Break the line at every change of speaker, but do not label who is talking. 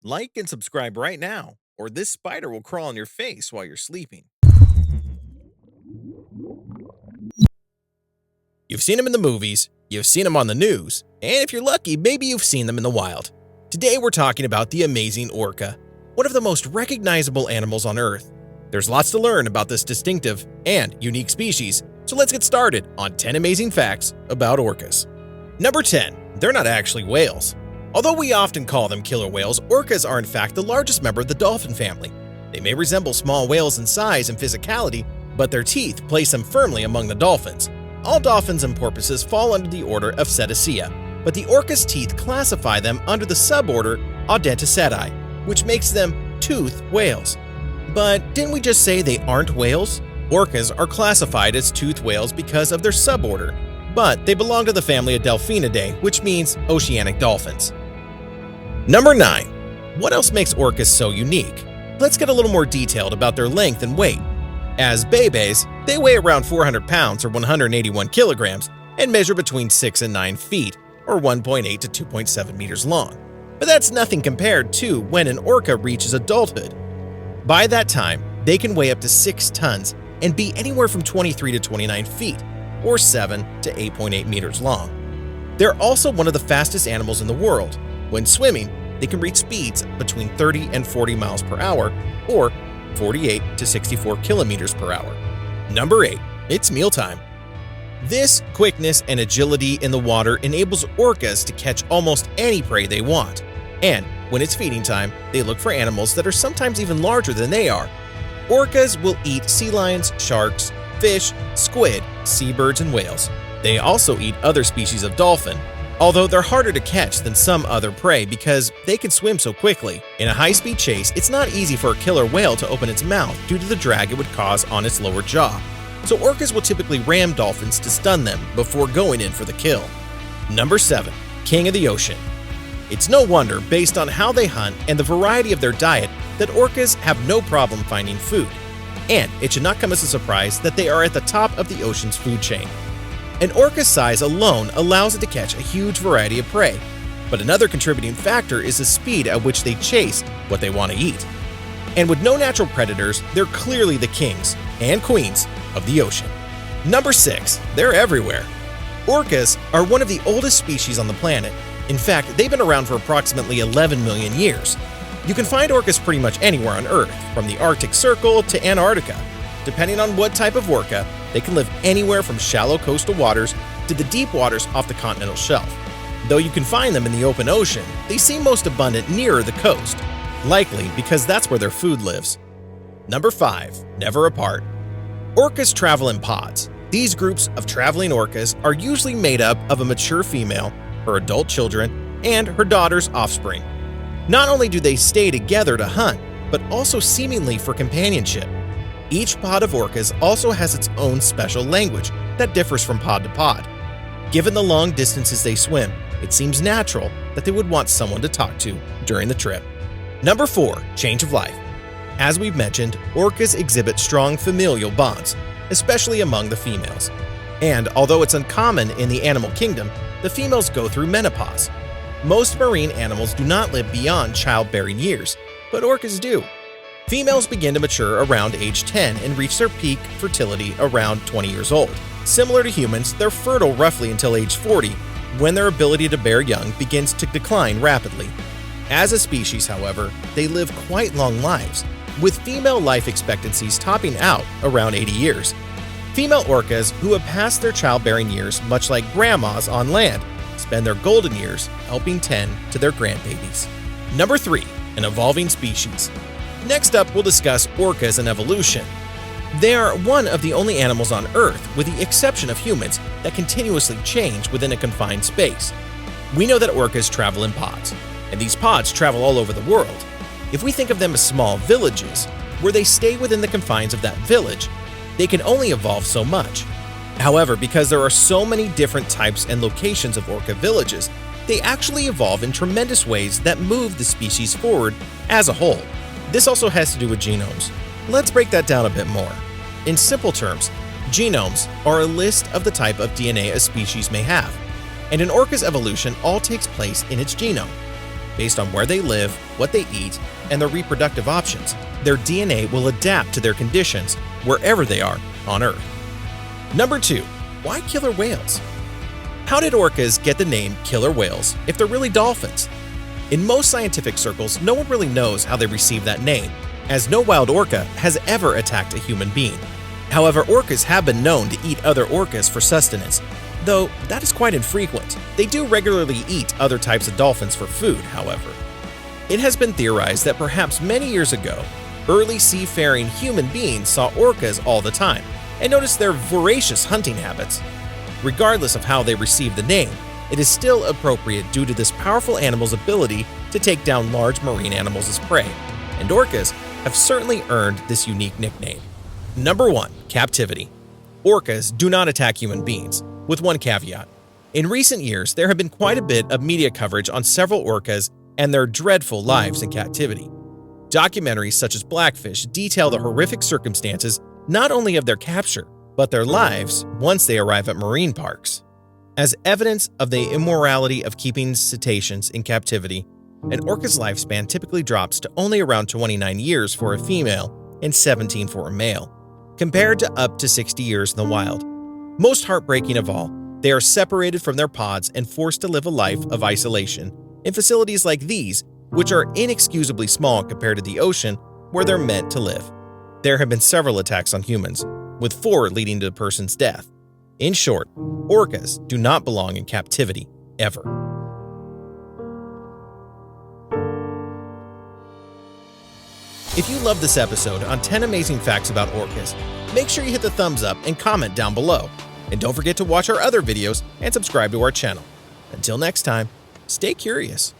Like and subscribe right now, or this spider will crawl on your face while you're sleeping. You've seen them in the movies, you've seen them on the news, and if you're lucky, maybe you've seen them in the wild. Today we're talking about the amazing orca, one of the most recognizable animals on Earth. There's lots to learn about this distinctive and unique species, so let's get started on 10 amazing facts about orcas. Number 10. They're not actually whales. Although we often call them killer whales, orcas are in fact the largest member of the dolphin family. They may resemble small whales in size and physicality, but their teeth place them firmly among the dolphins. All dolphins and porpoises fall under the order of Cetacea, but the orca's teeth classify them under the suborder Odontoceti, which makes them toothed whales. But didn't we just say they aren't whales? Orcas are classified as toothed whales because of their suborder, but they belong to the family of Delphinidae, which means oceanic dolphins. Number 9. What else makes orcas so unique? Let's get a little more detailed about their length and weight. As babies, they weigh around 400 pounds or 181 kilograms and measure between 6 and 9 feet or 1.8 to 2.7 meters long. But that's nothing compared to when an orca reaches adulthood. By that time, they can weigh up to 6 tons and be anywhere from 23 to 29 feet or 7 to 8.8 meters long. They're also one of the fastest animals in the world. When swimming, they can reach speeds between 30 and 40 miles per hour or 48 to 64 kilometers per hour. Number 8. It's mealtime. This quickness and agility in the water enables orcas to catch almost any prey they want. And when it's feeding time, they look for animals that are sometimes even larger than they are. Orcas will eat sea lions, sharks, fish, squid, seabirds, and whales. They also eat other species of dolphin, although they're harder to catch than some other prey because they can swim so quickly. In a high-speed chase, it's not easy for a killer whale to open its mouth due to the drag it would cause on its lower jaw. So orcas will typically ram dolphins to stun them before going in for the kill. Number 7. King of the ocean. It's no wonder, based on how they hunt and the variety of their diet, that orcas have no problem finding food. And it should not come as a surprise that they are at the top of the ocean's food chain. An orca's size alone allows it to catch a huge variety of prey, but another contributing factor is the speed at which they chase what they want to eat. And with no natural predators, they're clearly the kings and queens of the ocean. Number 6. They're everywhere. Orcas are one of the oldest species on the planet. In fact, they've been around for approximately 11 million years. You can find orcas pretty much anywhere on Earth, from the Arctic Circle to Antarctica. Depending on what type of orca, they can live anywhere from shallow coastal waters to the deep waters off the continental shelf. Though you can find them in the open ocean, they seem most abundant nearer the coast, likely because that's where their food lives. Number 5. Never apart. Orcas travel in pods. These groups of traveling orcas are usually made up of a mature female, her adult children, and her daughter's offspring. Not only do they stay together to hunt, but also seemingly for companionship. Each pod of orcas also has its own special language that differs from pod to pod. Given the long distances they swim, it seems natural that they would want someone to talk to during the trip. Number 4. Change of life. As we've mentioned, orcas exhibit strong familial bonds, especially among the females. And although it's uncommon in the animal kingdom, the females go through menopause. Most marine animals do not live beyond childbearing years, but orcas do. Females begin to mature around age 10 and reach their peak fertility around 20 years old. Similar to humans, they're fertile roughly until age 40, when their ability to bear young begins to decline rapidly. As a species, however, they live quite long lives, with female life expectancies topping out around 80 years. Female orcas who have passed their childbearing years, much like grandmas on land, spend their golden years helping tend to their grandbabies. Number 3. An evolving species. Next up, we'll discuss orcas and evolution. They are one of the only animals on Earth, with the exception of humans, that continuously change within a confined space. We know that orcas travel in pods, and these pods travel all over the world. If we think of them as small villages, where they stay within the confines of that village, they can only evolve so much. However, because there are so many different types and locations of orca villages, they actually evolve in tremendous ways that move the species forward as a whole. This also has to do with genomes. Let's break that down a bit more. In simple terms, genomes are a list of the type of DNA a species may have, and an orca's evolution all takes place in its genome. Based on where they live, what they eat, and their reproductive options, their DNA will adapt to their conditions wherever they are on Earth. Number 2. Why killer whales? How did orcas get the name killer whales if they're really dolphins? In most scientific circles, no one really knows how they received that name, as no wild orca has ever attacked a human being. However, orcas have been known to eat other orcas for sustenance, though that is quite infrequent. They do regularly eat other types of dolphins for food, however. It has been theorized that perhaps many years ago, early seafaring human beings saw orcas all the time and noticed their voracious hunting habits. Regardless of how they received the name, it is still appropriate due to this powerful animal's ability to take down large marine animals as prey, and orcas have certainly earned this unique nickname. Number 1. Captivity. Orcas do not attack human beings, with one caveat. In recent years, there have been quite a bit of media coverage on several orcas and their dreadful lives in captivity. Documentaries such as Blackfish detail the horrific circumstances not only of their capture, but their lives once they arrive at marine parks. As evidence of the immorality of keeping cetaceans in captivity, an orca's lifespan typically drops to only around 29 years for a female and 17 for a male, compared to up to 60 years in the wild. Most heartbreaking of all, they are separated from their pods and forced to live a life of isolation in facilities like these, which are inexcusably small compared to the ocean where they're meant to live. There have been several attacks on humans, with 4 leading to a person's death. In short, orcas do not belong in captivity ever. If you love this episode on 10 amazing facts about orcas, make sure you hit the thumbs up and comment down below. And don't forget to watch our other videos and subscribe to our channel. Until next time, stay curious.